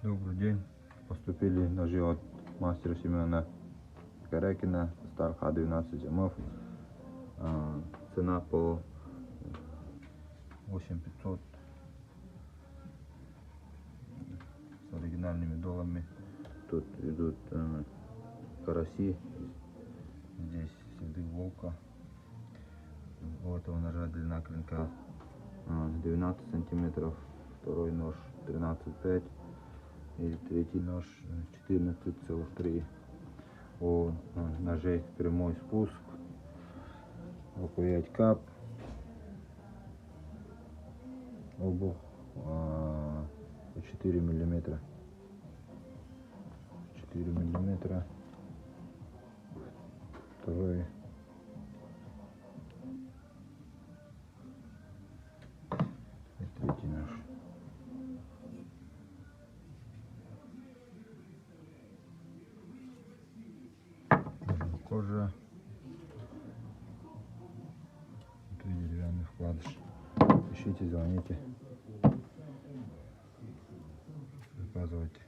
Добрый день. Поступили ножи от мастера Семена Корякина, Сталь Х12 МФ. Цена по 8500 с оригинальными долами. Тут идут караси, здесь следы волка. У этого ножа длина клинка 12 сантиметров, второй нож 13,5 и третий нож 14,3. У ножей прямой спуск, рукоять кап, обух 4 миллиметра. 4 миллиметра. Второй и третий нож. Кожа, внутри деревянный вкладыш. Пишите, звоните, заказывайте.